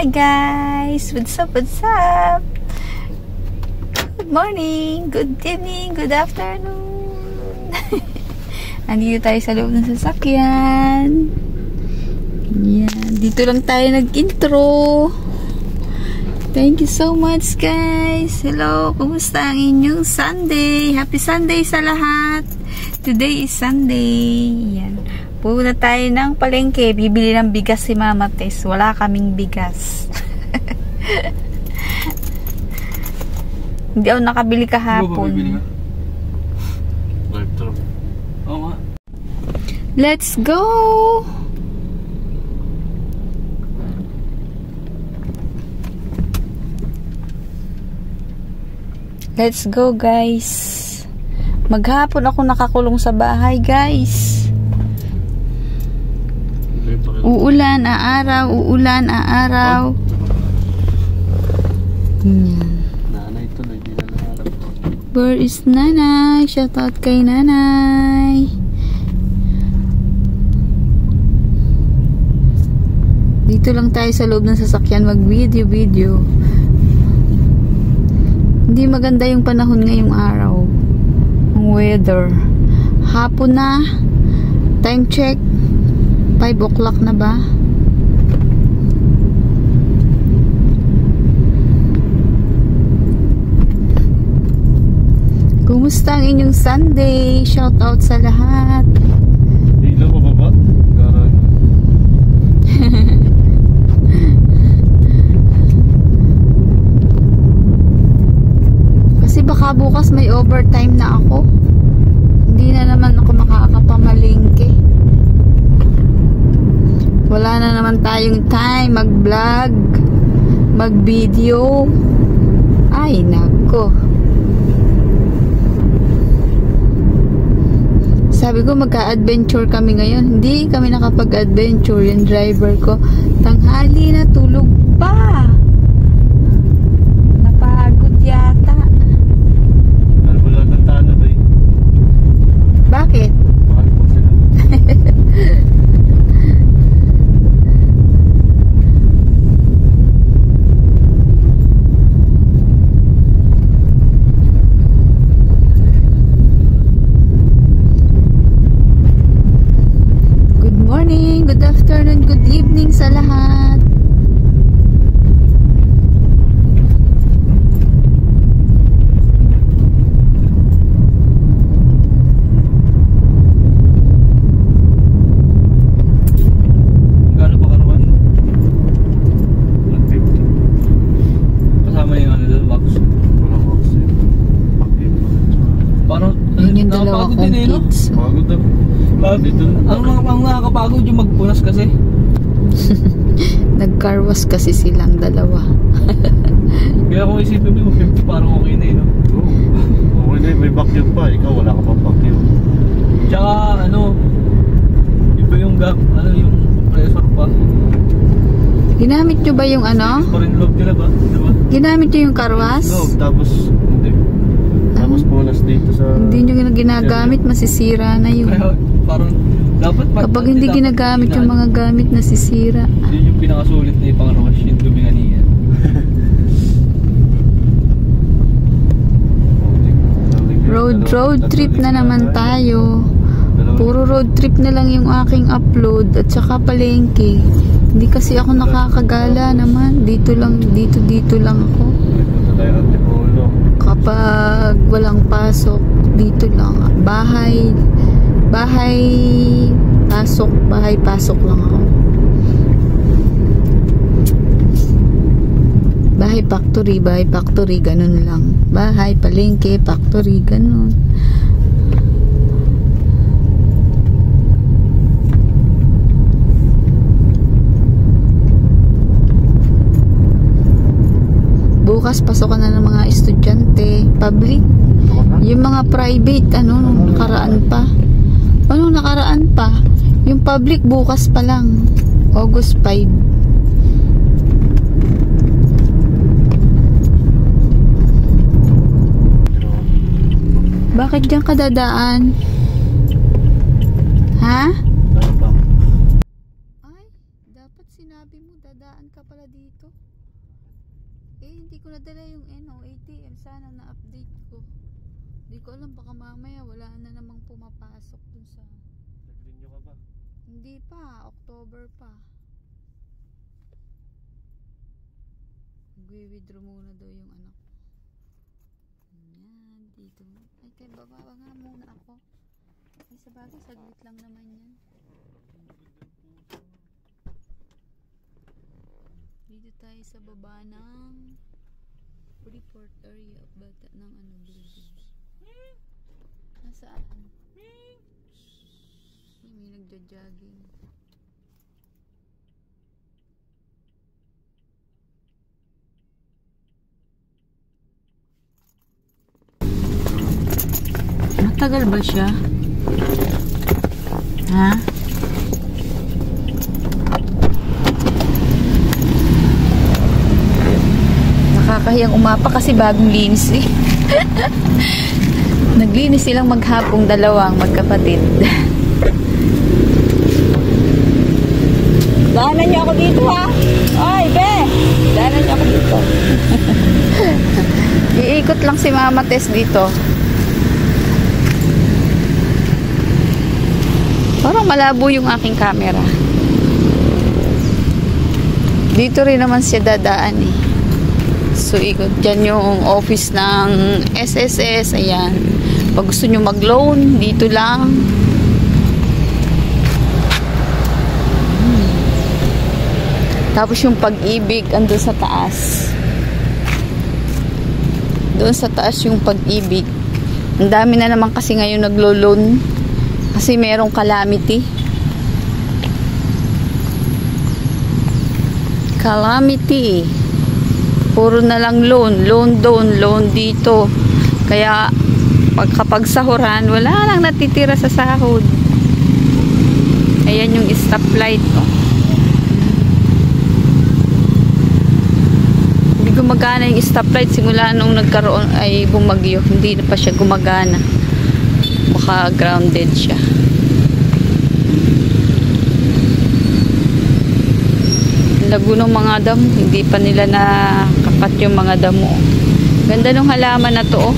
Hi guys! What's up? What's up? Good morning, good evening, good afternoon. Andito tayo sa loob ng sasakyan. Yan. Dito lang tayo nag-intro. Thank you so much guys. Hello, kumusta ang inyong Sunday? Happy Sunday sa lahat. Today is Sunday. Yan. Pupunta tayo ng palengke. Bibili ng bigas si Mama Tess. Wala kaming bigas. Hindi ako nakabili kahapon. Let's go! Let's go guys. Maghapon ako nakakulong sa bahay guys. Uulan, aaraw, uulan, aaraw. Nanay ito na, hindi na alam. Where is nanay? Shout out kay nanay. Dito lang tayo sa loob ng sasakyan mag-video. Hindi maganda yung panahon ngayong araw. Ang weather. Hapon na. Time check. 5 o'clock na ba? Kumusta ang inyong Sunday? Shout out sa lahat. Dilo pa ba? Kasi baka bukas may overtime na ako. Hindi na naman ako makakapamalingke. Wala na naman tayong time mag-vlog, mag-video. Ay, nako. Sabi ko magka-adventure kami ngayon. Hindi kami nakapag-adventure. Yung driver ko, tanghali na, tulog pa. Napagod yata. Ano ba lang ng tano ba eh? Bakit? Bakit po sila? Good afternoon, good evening sa lahat. Gano'n pa karuan? 150. Kasama yung ano doon, wax. Walang wax yun. Parang, Yun yung dalawa kong kids. Pagod na. Ang nakakapagod yung magpunas kasi. Nag-carwas kasi silang dalawa. Kaya kung isipin mo, 50 parang okay na yun. Oo. Okay na yun, may vacuum pa. Ikaw wala ka pang vacuum. Tsaka ano, iba yung gap, ano yung pressure pa. Ginamit nyo ba yung ano? Pa rin loob nila ba? Diba? Ginamit nyo yung carwas? Loob, tapos hindi. Tapos punas dito sa... Hindi nyo ginagamit, masisira na yun. Kaya parang dapat kapag hindi ginagamit yung mga gamit, nasisira. Yun yung pinakasulit na ipang-rush, yung dumi nga niya. Road trip na naman tayo. Puro road trip na lang yung aking upload at saka palengke. Hindi kasi ako nakakagala naman. Dito lang ako. Kapag walang pasok, dito lang. Bahay, pasok lang ako. Bahay, factory, ganun lang. Bahay, palengke, factory, ganun. Bukas pasokan na ng mga estudyante, public. Yung mga private, nung nakaraan pa. Yung public bukas pa lang. August 5. Bakit diyan ka dadaan? Ha? Ay, dapat sinabi mo dadaan ka pala dito. Hindi ko alam, baka mamaya wala na namang pumapasok dun sa... Nag-renew ka ba? Hindi pa, October pa. Magwi-withdraw muna daw yung anak ko. Yan, dito. Ay, kaya bababa nga muna ako. Ay, sabagay, saglit lang naman yan. Dito tayo sa baba ng report area of bata ng ano, building. Nasaan? May nagja-jogging. Matagal ba siya? Ha? Nakakahiyang umapa kasi bagong linis eh. Naglinis silang maghapong dalawang magkapatid. Daanan niyo ako dito ha. Ay, be! Daanan niyo ako dito. Iikot lang si Mama Tess dito. Parang malabo yung aking camera. Dito rin naman siya dadaan eh. So, ikot dyan yung office ng SSS. Ayan. Pag gusto nyo mag-loan, dito lang. Tapos yung Pag-ibig, andun sa taas. Doon sa taas yung Pag-ibig. Ang dami na naman kasi ngayon naglo-loan. Kasi merong calamity. Calamity. Puro na lang loan. Loan doon, loan dito. Kaya kapag sahuran, wala lang natitira sa sahod. Ayan yung stoplight. Oh. Hindi gumagana yung stoplight. Simula nung nagkaroon ay bumagyo. Hindi na pa siya gumagana. Baka grounded siya. Lago ng mga damo. Hindi pa nila nakakat yung mga damo. Ganda ng halaman na to. Oh.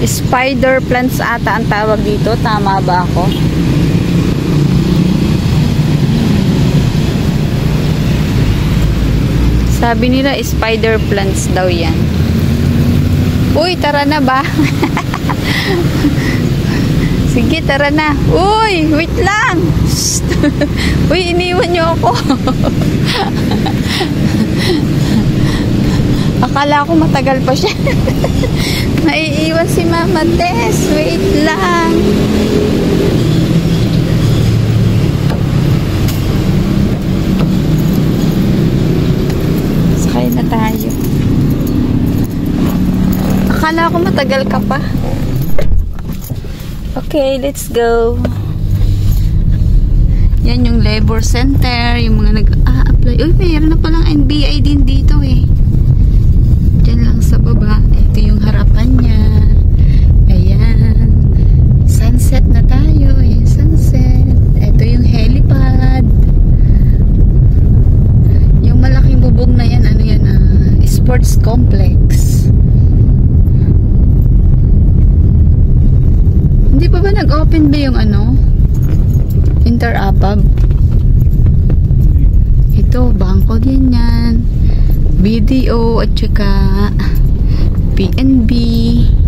Spider plants ata ang tawag dito. Tama ba ako? Sabi nila spider plants daw yan. Uy, tara na ba? Sige, tara na. Uy, wait lang. Uy, iniwan niyo ako. Akala ko matagal pa siya. Naiiwan si Mama Tess. Wait lang. Sakay na tayo. Akala ko matagal ka pa. Okay, let's go. Yan yung labor center, yung mga nag-a-apply. Uy, mayroon na palang NBI din dito eh. Diyan lang sa baba. Ito yung harapan niya. Ayan. Sunset na tayo. Ayan, sunset. Ito yung helipad. Yung malaking bubog na yan, ano yan, sports complex. Hindi pa ba nag-open ba yung Inter-Apab? Ito, bangko din yan. BDO at saka PNB.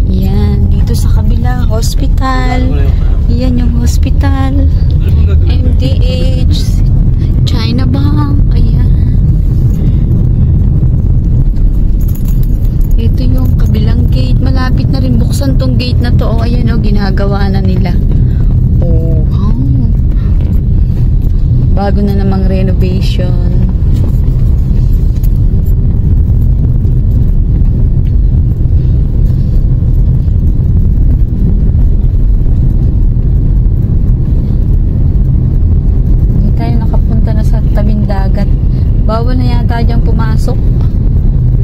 Yan, dito sa kabila, hospital. Yan yung hospital. MDH, China Bank. Ayan. Ito yung kabilang gate. Malapit na rin buksan tong gate na to. Oh, ayan, oh, ginagawa na nila. Oh, wow. Bago na namang renovation. Hindi tayo nakapunta na sa tabing dagat. Bawal na yata diyang pumasok.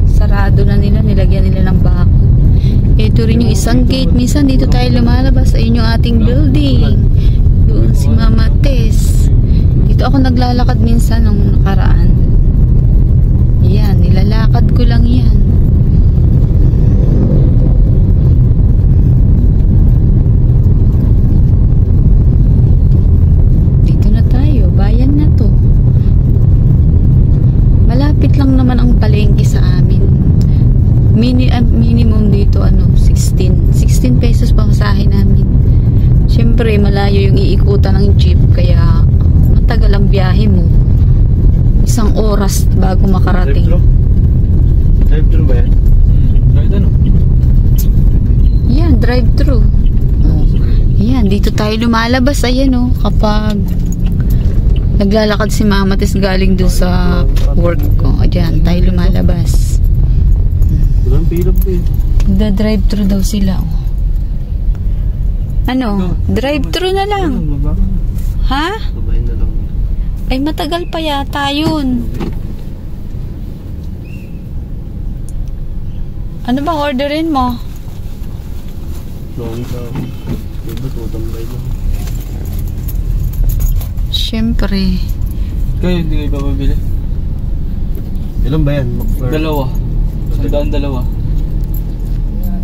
Sarado na nila, nilagyan nila ng bakod. Ito rin yung isang gate. Minsan dito tayo lumalabas. Ayun yung ating building. Doon si Mama Tess. Dito ako naglalakad minsan nung nakaraan. Yan, nilalakad ko lang yan. syempre malayo yung iikutan ng jeep, kaya matagal ang biyahe mo. 1 oras bago makarating. Drive-thru ba yan? Kahit ano? Yan, drive-thru. Oh. Yan, dito tayo lumalabas. Ayan oh, kapag naglalakad si Mama tis galing dun sa work ko. Ayan, tayo lumalabas. Walang pilap po eh. Nagda-drive-thru daw sila. Oh. Ano? Drive-thru na lang. Ha? Babayin na lang. Ay, matagal pa yata yun. Ano bang orderin mo? Long time. Diba, tutambay lang. Siyempre. Kayo, hindi kayo ba mabili? Ilan ba yan? Dalawa. 100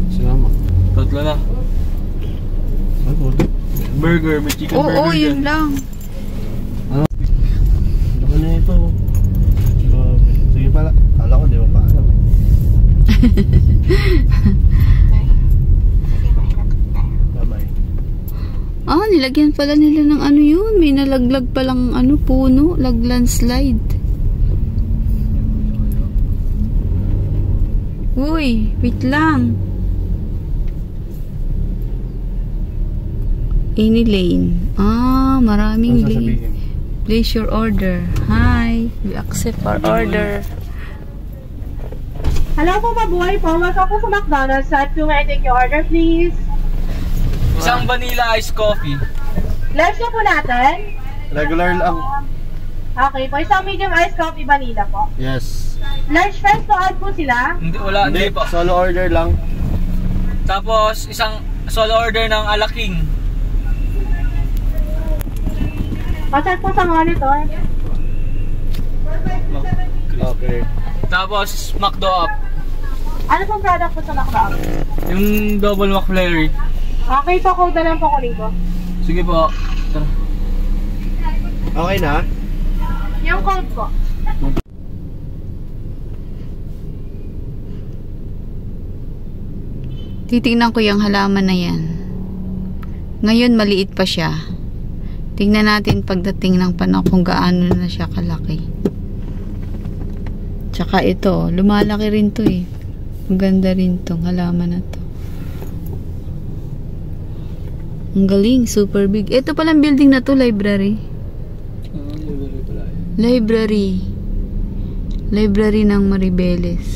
Sinama. Tatlo na. Burger, may chicken burger. Oo, yun lang. Ano na ito? Sige pala. Kala ko, di ba pa alam. Bye-bye. Ah, nilagyan pala nila ng ano yun. May nalaglag palang ano, puno. Landslide. Uy, wait lang. Any lane. Ah, maraming lane. Place your order. Hi, we accept our order. Hello po, mabuhay po. Welcome po sa McDonald's. At kung I take your order, please. Isang vanilla iced coffee. Large na po natin. Regular lang. Okay po, isang medium iced coffee vanilla po. Yes. Large fries to add po sila. Hindi, wala. Hindi pa. Solo order lang. Tapos, isang solo order ng Alaking. Paset po sa monitor. Okay. Tapos, McDo up. Ano pong product po sa McDonald's? Yung double McFlurry. Okay po, code na lang po kunin ko. Sige po. Tara. Okay na? Yung code po. Titingnan ko yung halaman na yan. Ngayon maliit pa siya. Tingnan natin pagdating ng panahon kung gaano na siya kalaki. Tsaka ito, lumalaki rin to eh. Maganda rin tong halaman na to. Ang galing, super big. Ito palang building na to, library. Library pala yun. Library. Library ng Maribeles.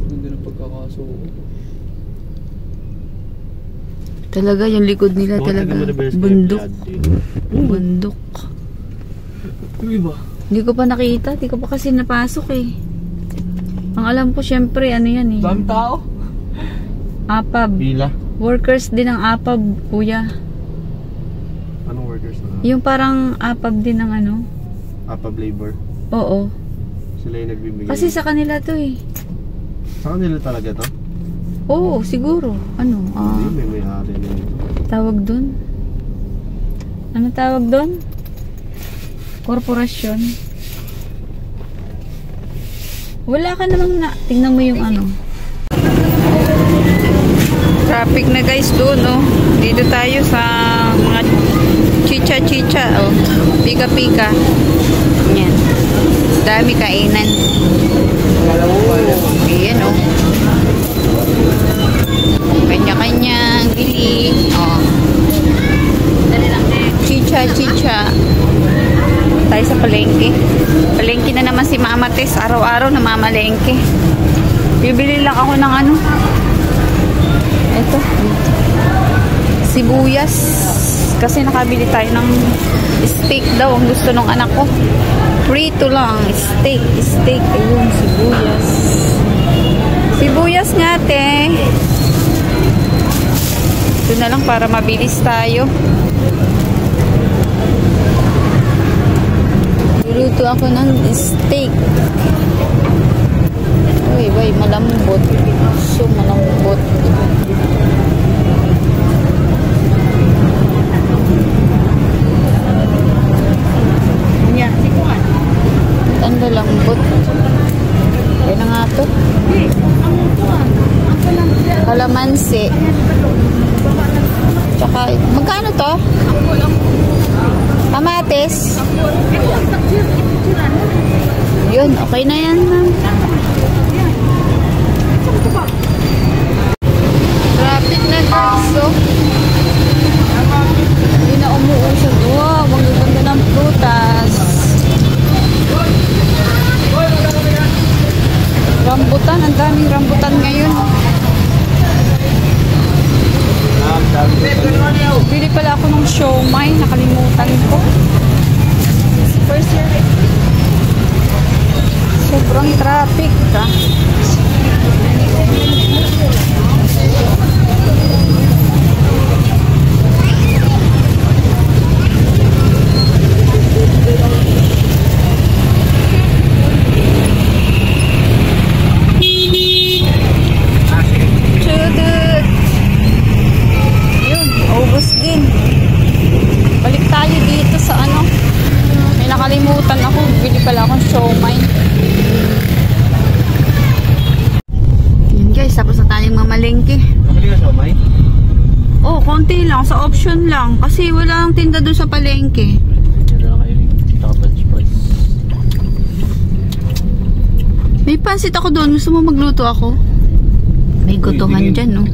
Hindi na pagkakasuko. Talaga, yung likod nila talaga. Bundok. Bundok. Hindi ba? Hindi ko pa nakita. Hindi ko pa kasi napasok eh. Ang alam ko, syempre, ano yan eh. Dami tao? APAB. Pila? Workers din ng APAB, kuya. Anong workers na? Yung parang APAB din ng ano. APAB labor? Oo. Sila yung nagbibigay. Kasi sa kanila to eh. Sa kanila talaga to? Oo, siguro. Ano? Hindi, may may-ari na ito. Tawag dun? Ano tawag dun? Korporasyon. Wala ka namang na. Tingnan mo yung ano. Traffic na guys doon, no? Dito tayo sa mga chicha-chicha, oh. Pika-pika. Yan. Dami kainan. Ayan, oh. Kanya-kanyang bili. Oh. Chicha-chicha. Tayo sa palengke. Palengke na naman si Mama Tess. Araw-araw na mamalengke. Bibili lang ako ng ano. Ito. Sibuyas. Kasi nakabili tayo ng steak daw. Ang gusto ng anak ko. Prito lang. Steak. Steak. Ayun, sibuyas. Sibuyas nga, te. Ito na lang para mabilis tayo. Luluto ako ng steak. Uy, bay, malambot. So, malambot. Yan. Ang lalambot. Kaya na nga to. Kalamansi. Tsaka, magkano to? Kamatis. Yun, okay na yan, ma'am. Traffic na guys, so. Hindi na umuusad. Wow, magaganda ng prutas. Rambutan, ang daming rambutan ngayon. Bili pala ako ng siomai, nakalimutan ko. First year. Sobrang traffic, ha? Nakalimutan ako, bili pala akong siomai. Yan guys, tapos na tayong mamalengke. Nakali ka siomai? Oh, konti lang, sa option lang. Kasi wala ang tinda doon sa palengke. Yan na lang kayo rin. French fries. May pansit ako doon, gusto mo magluto ako? May gutuhan dyan, no?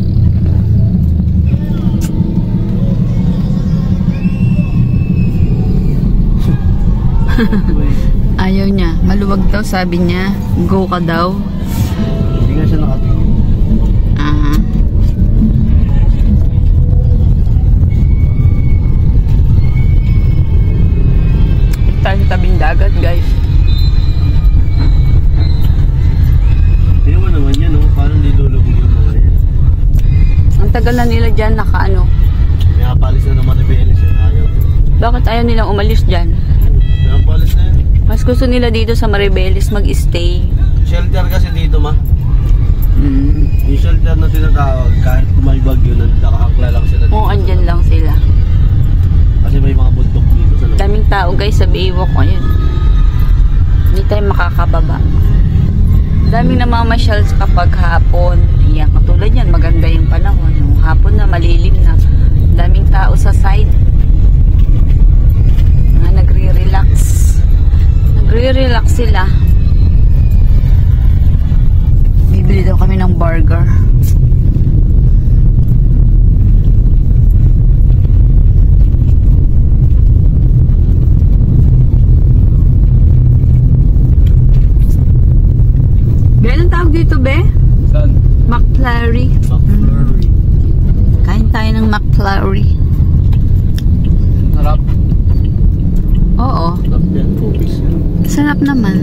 Ayaw niya. Maluwag daw, sabi niya. Go ka daw. Hindi nga siya nakatingin. Aha. Tayo sa tabing dagat, guys. Hindi mo naman yan, no? Parang nilulubog yung mga yan. Ang tagal na nila dyan, naka-ano. May kapalis na ng Maribeles yan. Ayaw. Bakit ayaw nilang umalis dyan? May kapalis na yan. Mas gusto nila dito sa Maribeles mag-stay. Shelter kasi dito, ma. Mm. Yung shelter na tinatawag, kahit may bagyo na nakaangkla lang sila dito. Oo, andyan lang sila. Kasi may mga bundok dito sa loob. Daming tao guys sa Baywalk. Ayun. Hindi tayo makakababa. Daming namamasyal kapag hapon. Yan, katulad yan, maganda yung panahon. Yung hapon na, malilim na. Daming tao sa side. Nagre-relax. Nagre-relax sila. Bibili daw kami ng burger. Be, anong tawag dito, be? Saan? McFlurry. McFlurry. Kain tayo ng McFlurry. Harap. Oo. Harap yan. Cookies yan. Sarap naman.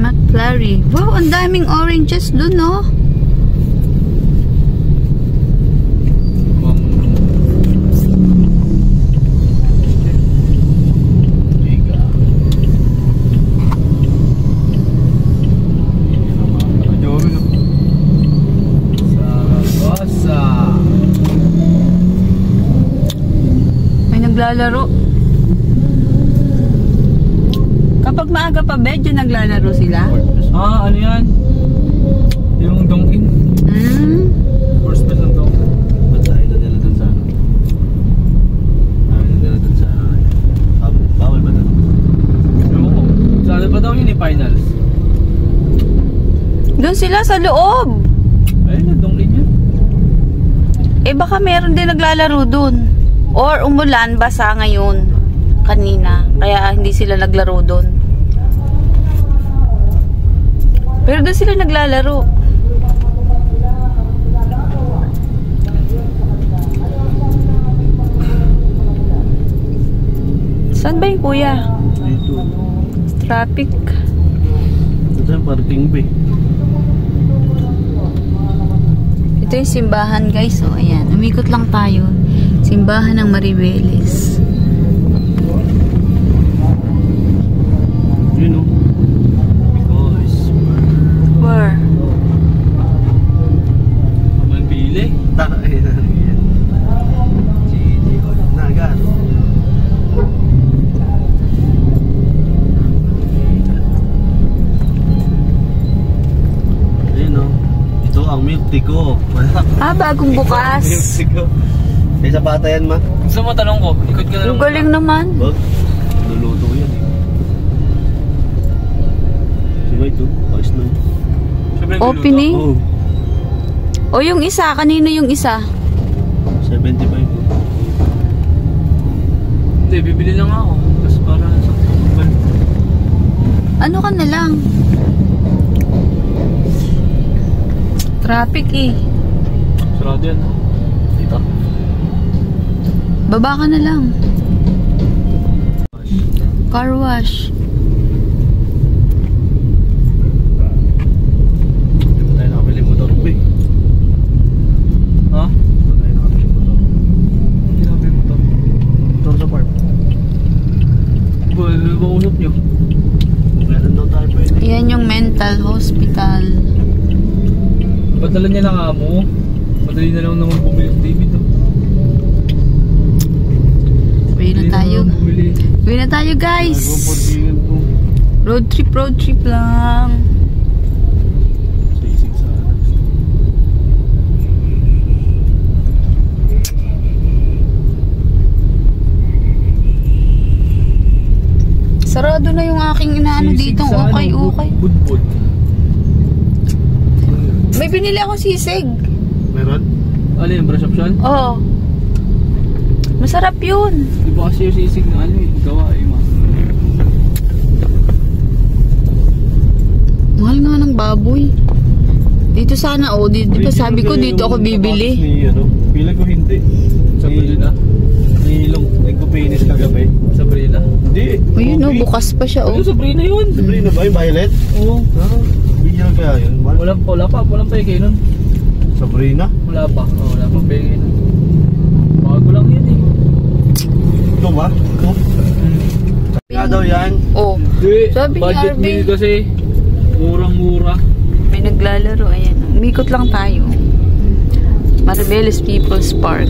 McFlurry. Wow, ang daming oranges dun, no? Naglalaro. Kapag maaga pa, bedyo naglalaro sila. Ah, ano yan? Yung dongkin. First best ng dongkin. Ba't tayo na nila dun sa ano? Tayo na nila dun sa... Bawal ba na? Oo. Sana ba daw yun yung finals? Doon sila sa loob. Ayun na, dongkin yun. Eh baka meron din naglalaro doon. Or umulan, basa ngayon kanina, kaya hindi sila naglaro doon. Pero doon sila naglalaro. Saan ba yung kuya? Dito. Traffic. Ito yung parking bay. Ito yung simbahan guys. O ayan, umikot lang tayo. Simbahan ng Maribeles. You know, because Where? Abang pili. Takay na yan. Gigi Nagar. Mexico. Bagong bukas. Mexico. May sa bata yan, ma. Gusto mo tanong ko, ikot ka na Ang galing naman. Wag. Luluto yan eh. Sige ito. Ayos na. Siyempre, Opening? Oh, O yung isa, kanino yung isa? 75 po. Hindi, bibili lang ako. Tapos para sa Ano ka na lang? Traffic eh. sarado yan. Dito. Baba ka na lang. Car wash. Hindi pa tayo nakabili motor ko eh. Ha? Hindi pa tayo nakabili motor. Hindi na ba yung motor? Motor sa park. Ano ba usap nyo? Meron daw tayo pwede. Yan yung mental hospital. Padala niya lang amo. Madali na lang naman bumili ng David. Uwi na tayo. Bumili. Uwi na tayo guys. Nagpapagpingan po. Road trip lang. Sisig sa alas. Sarado na yung aking inaano dito. Okay. Budbud. May binili ako sisig. Meron? Ano yung brush option? Oo. Masarap yun. Di ba kasi yung sisig na ano eh, gawa eh ma. Mahal nga ng baboy. Dito sana di ba sabi ko dito ako bibili. Ni ano? Pila ko hindi. Sa Brina? Nilong nagpo-finish kagabi. Sa Brina? Hindi. Ayun bukas pa siya Ano sa Brina yun? Sabrina ba yung violet? Oo. Bigyan kaya yun. Wala pa peke nun. Sabrina? Wala pa peke nun. Bago lang yun eh. Ito ba? Ito? Kaya daw yan. Oh. Hindi, Sabi ni budget Arvin. meal kasi murang-mura. May naglalaro. Ayan. Umikot lang tayo. Maribeles People's Park.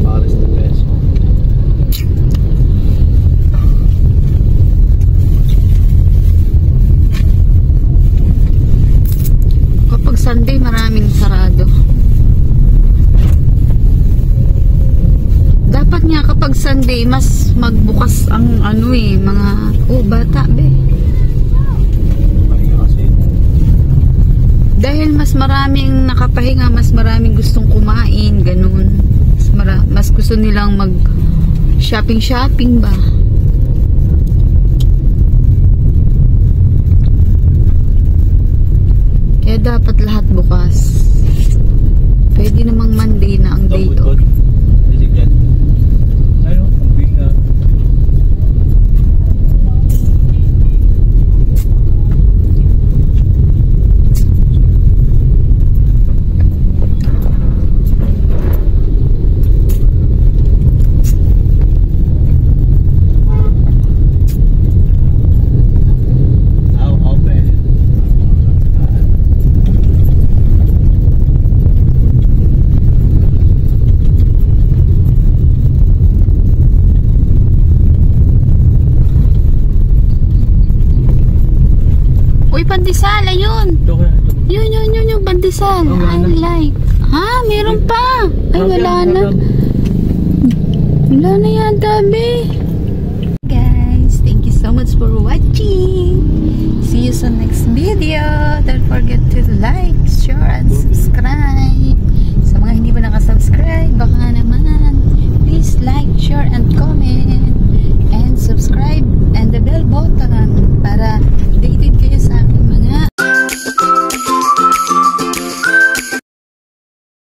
Paris na peso. Kapag Sunday, maraming sarado. Dapat nga kapag Sunday, mas magbukas ang ano eh, mga bata be. Kasi Dahil mas maraming nakapahinga, mas maraming gustong kumain, ganun. Mas gusto nilang mag shopping ba. Kaya dapat lahat bukas. Pwede namang Monday na ang day off. Isig yan. Ayun, ang na. How open? Uy, pandesal, ayun. Ito kaya. Yun, yung pandesal. Oh, wala I na. like. Ha? Meron pa. Ay, wala na. Wala na yan, tabi. Guys, thank you so much for watching. See you sa next video. Don't forget to like, share, and subscribe.